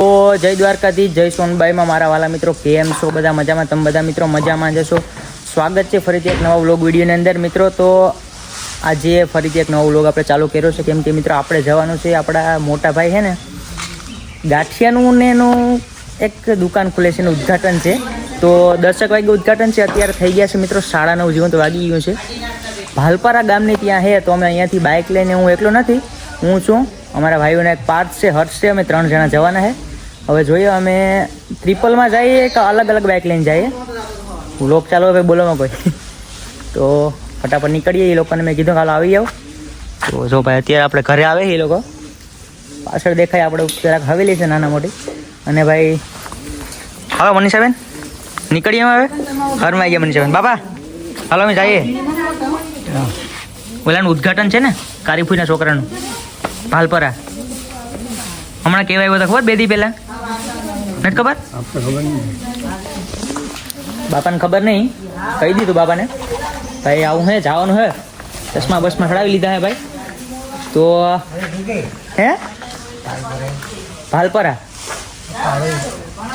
તો જય દ્વારકાધીશ, જય સોનબાઈ માં મારા વાલા મિત્રો, કેમ છો બધા? મજામાં? તમે બધા મિત્રો મજામાં જશો? સ્વાગત છે ફરીથી એક નવા વ્લોગ વિડીયોની અંદર મિત્રો. તો આજે ફરીથી એક નવો વ્લોગ આપણે ચાલુ કર્યો છે, કેમ કે મિત્રો આપણે જવાનું છે, આપણા મોટા ભાઈ છે ને ગાંઠિયાનું ને એનું એક દુકાન ખુલે છે, એનું ઉદ્ઘાટન છે. તો 10 વાગે ઉદ્ઘાટન છે, અત્યારે થઈ ગયા છે મિત્રો 9:30 જેવું તો વાગી ગયું છે. ભાલપારા ગામની ત્યાં છે, તો અમે અહીંયાથી બાઇક લઈને, હું એકલો નથી, હું છું, અમારા ભાઈઓના એક પાર્થ છે, હર્ષ છે, અમે 3 જણા જવાના છે. હવે જોઈએ અમે ટ્રિપલમાં જઈએ કે અલગ અલગ બાઇક લઈને જઈએ. વ્લોગ ચાલો હવે બોલોમાં કોઈ તો ફટાફટ નીકળીએ. એ લોકોને મેં કીધું કાલે આવી જાવ. તો જો ભાઈ અત્યારે આપણે ઘરે આવે એ લોકો, પાછળ દેખાય આપણે જરાક હવેલી છે નાના મોટી. અને ભાઈ હાલો મનીષાબેન નીકળીએ હવે. ઘરમાં આવી ગયા મનીષાબેન. બાપા હાલો અમે જઈએ. ઓલાનું ઉદ્ઘાટન છે ને કારીફુઈના છોકરાનું ભાલપરા. હમણાં કેવા આવ્યો હતા ખબર? 2 દી પહેલા નથી ખબર? બાપાને ખબર નહીં, કહી દીધું બાપાને ભાઈ આવું હે, જવાનું હે. ચશ્મા બસમાં ચડાવી લીધા હે ભાઈ. તો હે ભાલપરા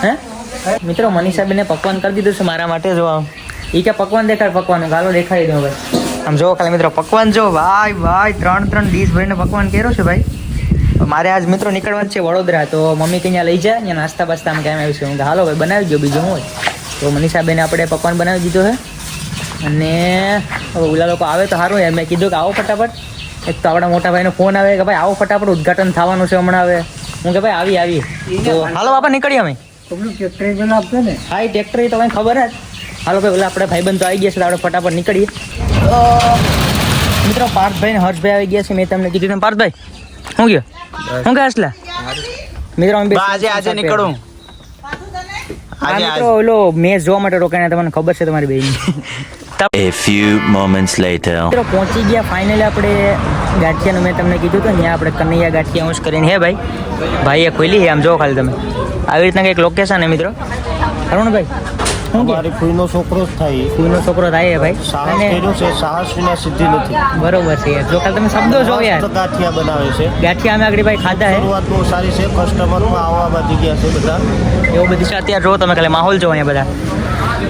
હે મિત્રો મનીષાબેને પકવાન કરી દીધું છે મારા માટે. જો એ કે પકવાન દેખાડ, પકવાન ગાલો દેખાડી દઉં ભાઈ. આમ જો ખાલી મિત્રો પકવાન જો ભાઈ ભાઈ 3 ડીશ ભરીને પકવાન કર્યો છે ભાઈ. મારે આજ મિત્રો નીકળવાનું છે વડોદરા, તો મમ્મી કે અહીંયા લઈ જાય, અહીંયા નાસ્તા બાસ્તા આમ કેમ આવ્યું છે. હું હાલો ભાઈ બનાવી દો, બીજું હું. તો મનીષાબેને આપણે પકવાન બનાવી દીધો છે. અને હવે ઓલા લોકો આવે તો સારું યાર. મેં કીધું કે આવો ફટાફટ. એક તો આપણા મોટા ભાઈનો ફોન આવે કે ભાઈ આવો ફટાફટ, ઉદ્ઘાટન થવાનું છે હમણાં. હવે હું કે ભાઈ આવી. તો હાલો બાપા નીકળીએ અમે. હા એ ટ્રેક્ટર તો કંઈ ખબર જ. હાલો ભાઈ ઓલા આપણે ભાઈબંધ તો આવી ગયા છે, તો આપણે ફટાફટ નીકળીએ. મિત્રો પાર્થભાઈ ને હર્ષભાઈ આવી ગયા છે. મેં તમને કીધું પાર્થભાઈ શું ગયો શું ગયા असला મિત્રો આજે નીકળું. મિત્રો ઓલો મેચ જોવા માટે રોકાણા, તમને ખબર છે તમારી બેન. A few moments later. મિત્રો પહોંચી ગયા ફાઇનલી આપણે ગાંઠિયાનું. મેં તમને કીધું હતું ત્યાં આપણે કનૈયા ગાંઠિયા હોશ કરીને હે ભાઈ. ભાઈએ ખોલી હે, આમ જો ખાલી તમે આવી રીતના કંઈક લોકેશન હે મિત્રો. અરુણભાઈ અમારી ફૂઈનો છોકરો જ થાય, ફૂઈનો છોકરો થાય ભાઈ. સાહસ કર્યું છે, સાહસ વિના સિદ્ધિ નથી. બરોબર છે યાર. જો ખાલી તમે શબ્દો જો યાર. ગાંઠિયા બનાવે છે. ગાંઠિયા અમે આગળ ભાઈ ખાધા હે. શરૂઆત બહુ સારી છે, કસ્ટમરમાં આવવા બાજી ગયા છે બધા. એવું બધું છે અત્યારે. જો તમે ખાલી માહોલ જો અહીંયા બધા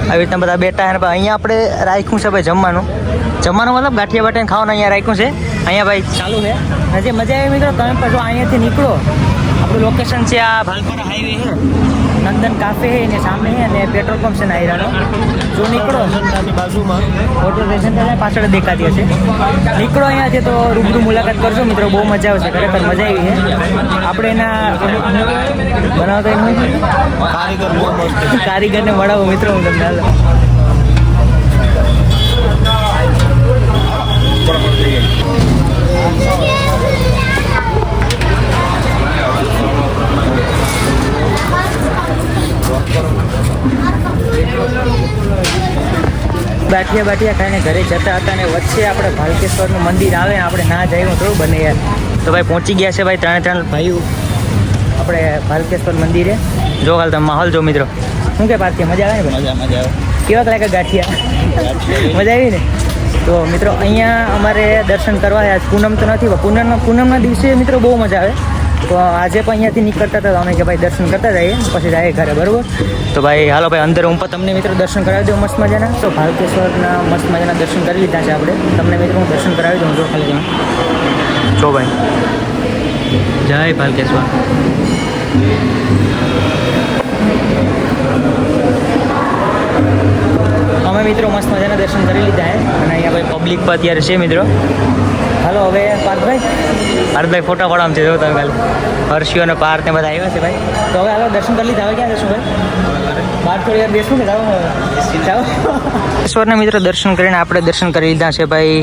આવી રીતના બધા બેઠા. અને અહીંયા આપણે રાખ્યું છે ભાઈ જમવાનું મતલબ ગાંઠિયા બાટીને ખાવાનું અહીંયા રાખ્યું છે. અહીંયા ભાઈ ચાલુ છે. જે મજા આવી મિત્રો, તમે પછી અહીંયાથી નીકળો, આપણું લોકેશન છે આ ભાલપારા હાઈવે છે, નંદન કાફે છે ને સામે છે, અને પેટ્રોલ પંપ છે નાયરાનો. જો નીકળો બાજુમાં હોટલ સ્ટેશન પાછળ દેખાતી હશે. નીકળો અહીંયાથી તો રૂબરૂ મુલાકાત કરજો મિત્રો, બહુ મજા આવશે. ખરેખર મજા આવી છે. આપણે એના બનાવતા કારીગરને મળાવો મિત્રો. હું તમને બાટિયા ખાઈને ઘરે જતા હતા, અને વચ્ચે આપણે ભાલકેશ્વરનું મંદિર આવે, આપણે ના જઈએ થોડું બને યાર. તો ભાઈ પહોંચી ગયા છે ભાઈ 3 ભાઈઓ આપણે ભાલકેશ્વર મંદિરે. જો હાલ તમે માહોલ જો મિત્રો. શું કે પાર્થિયા મજા આવે ને? મજા આવે. કેવા લાગે ગાંઠિયા? મજા આવી ને? તો મિત્રો અહીંયા અમારે દર્શન કરવા આજ પૂનમ તો નથી, પૂનમના દિવસે મિત્રો બહુ મજા આવે. તો આજે પણ અહીંયાથી નીકળતા હતા અમે કે ભાઈ દર્શન કરતા જઈએ, પછી જઈએ ઘરે. બરાબર? તો ભાઈ હાલો ભાઈ અંદર હું પણ તમને મિત્રો દર્શન કરાવી દઉં મસ્ત મજાના. તો ભાલકેશ્વરના મસ્ત મજાના દર્શન કરી લીધા છે આપણે. તમને મિત્રો હું દર્શન કરાવી દઉં. જો ખાલી તમે જો ભાઈ, જય ભાલકેશ્વર. અમે મિત્રો મસ્ત મજાના દર્શન કરી લીધા છે. અને અહીંયા ભાઈ પબ્લિક પર અત્યારે છે મિત્રો. હાલો હવે પાર્થભાઈ ફોટા પાડવામાં છે. જો તમે ખાલી હર્ષિયો અને પાર્થ ને બધા આવ્યા છે ભાઈ. તો હવે હાલો દર્શન કરી લીધા. હવે ક્યાં જશું ભાઈ? બહાર થોડી વાર બેસું કે ઈશ્વરના મિત્રો દર્શન કરીને આપણે દર્શન કરી લીધા છે ભાઈ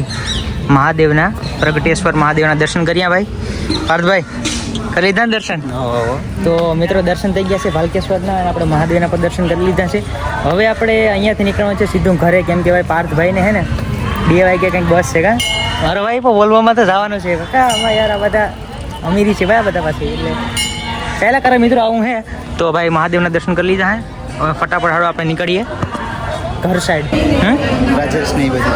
મહાદેવના, પ્રગટેશ્વર મહાદેવના દર્શન કર્યા ભાઈ. પાર્થભાઈ કરી લીધા ને દર્શન? તો મિત્રો દર્શન થઈ ગયા છે ભાલકેશ્વરના, અને આપણે મહાદેવના પર દર્શન કરી લીધા છે. હવે આપણે અહીંયાથી નીકળવાનું છે સીધું ઘરે, કેમ કે ભાઈ પાર્થભાઈને હે ને 2 વાગે કંઈક બસ છે. કા મારો ભાઈ પણ બોલવામાં તો જવાનું છે. કાકા આમાં યાર આ બધા અમીરી છે ભાઈ બધા પાસે, એટલે પહેલા કરે મિત્રો આવું હે. તો ભાઈ મહાદેવના દર્શન કરી લીધા હે. હવે ફટાફટ હાડો આપણે નીકળીએ ઘર સાઈડ. રાજેશ નહીં બધી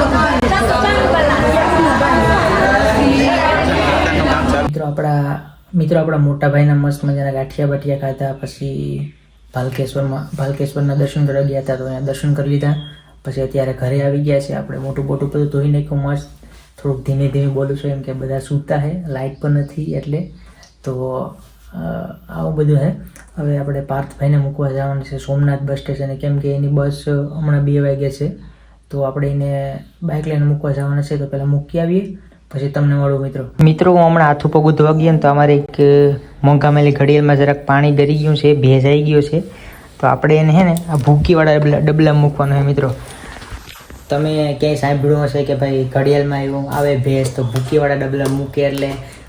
મિત્રો આપણા મિત્રો આપણા મોટા ભાઈના મસ્ત મજાના ગાંઠિયા બાઠિયા ખાધા, પછી ભાલકેશ્વરના દર્શન કરવા ગયા હતા તો અહીંયા દર્શન કરી લીધા. પછી અત્યારે ઘરે આવી ગયા છે. આપણે મોટું બોટું બધું ધોઈ નાખ્યું મસ્ત. થોડુંક ધીમે ધીમે બોલું છું એમ કે બધા સૂતા છે, લાઇટ પણ નથી એટલે. તો આવું બધું છે. હવે આપણે પાર્થભાઈને મૂકવા જવાનું છે સોમનાથ બસ સ્ટેશને, કેમ કે એની બસ હમણાં 2 વાગે છે. તો આપણે એને બાઇક લઈને મૂકવા જવાના છે. તો પહેલાં મૂકી આવીએ પછી તમને મળું મિત્રો હું હમણાં હાથું પગ ધોવા ગયો ને તો અમારે એક મોંઘામેલી ઘડિયાળમાં જરાક પાણી ગરી ગયું છે, ભેજાઈ ગયો છે. તો આપણે એને છે ને આ ભૂકીવાળા ડબલામાં મૂકવાનું છે મિત્રો. તમે ક્યાંય સાંભળ્યું હશે કે ભાઈ ઘડિયાળમાં એવું આવે ભેજ તો ભૂકીવાળા ડબલા મૂકે એટલે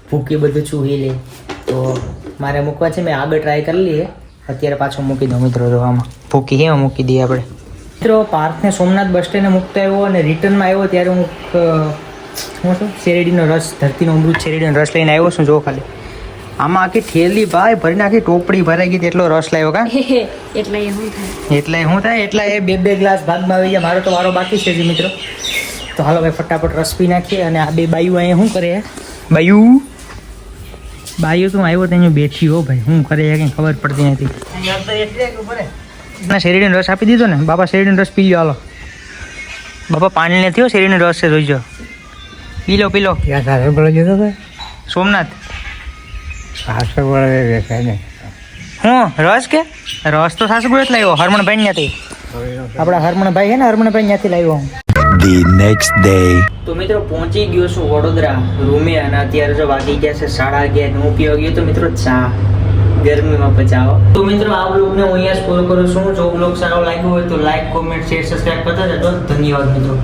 ભૂકી બધું ચૂહી લે. તો મારે મૂકવા છે, મેં આગળ ટ્રાય કરી લઈએ, અત્યારે પાછું મૂકી દઉં મિત્રો. તો આમાં ભૂકી એમાં મૂકી દઈએ આપણે મિત્રો. પાર્થને સોમનાથ બસ સ્ટેન્ડે મૂકતા આવ્યો અને રિટર્નમાં આવ્યો ત્યારે હું શું શેરડીનો રસ, ધરતીનો અમૃત શેરડીનો રસ લઈને આવ્યો છું. જો ખાલી આમાં આખી થેલી ભાઈ ભરીને આખી ટોપડી ભરાઈ ગઈ, એટલો રસ લાવ્યો કા. એટલે શું થાય એટલા એ 2 ગ્લાસ ભાગમાં આવી જાય. મારો તો વારો બાકી છે હજી મિત્રો. તો હાલો ભાઈ ફટાફટ રસ પી નાખીએ. અને આ 2 બાયું અહીંયા શું કરે? બાયું તું આવ્યો તો અહીંયા બેઠી હો ભાઈ, શું કરે કંઈ ખબર પડતી નથી. ના શેરડીનો રસ આપી દીધો ને બાપા, શેરડીનો રસ પી લો. હાલો બાપા પાણી નથી હો, શેરડીનો રસ છે જોઈજો. પી લો. ક્યાં સાથે બોલો જતો હતો? સોમનાથ સાસર બોલે વેચાય ને. હું રસ કે રસ તો સાસુગુડ જ લાવ્યો, હરમણભાઈ ત્યાંથી. આપણા હરમણભાઈ છે ને, હરમણભાઈ ત્યાંથી લાવ્યો હું. The next day. તો મિત્રો પહોંચી ગયો છું વડોદરા રૂમે અને અત્યારે જો વાગી ગયા છે 11:30. હું પીવા ગયો તો મિત્રો ચા, ગરમીમાં બચાવો. તો મિત્રો આ બ્લોગને હું અહીંયા જ પૂરો કરું છું. જો બ્લોગ સારો લાગ્યો હોય તો લાઈક, કોમેન્ટ, શેર, સબસ્ક્રાઈબ કરતા જજો. ધન્યવાદ મિત્રો.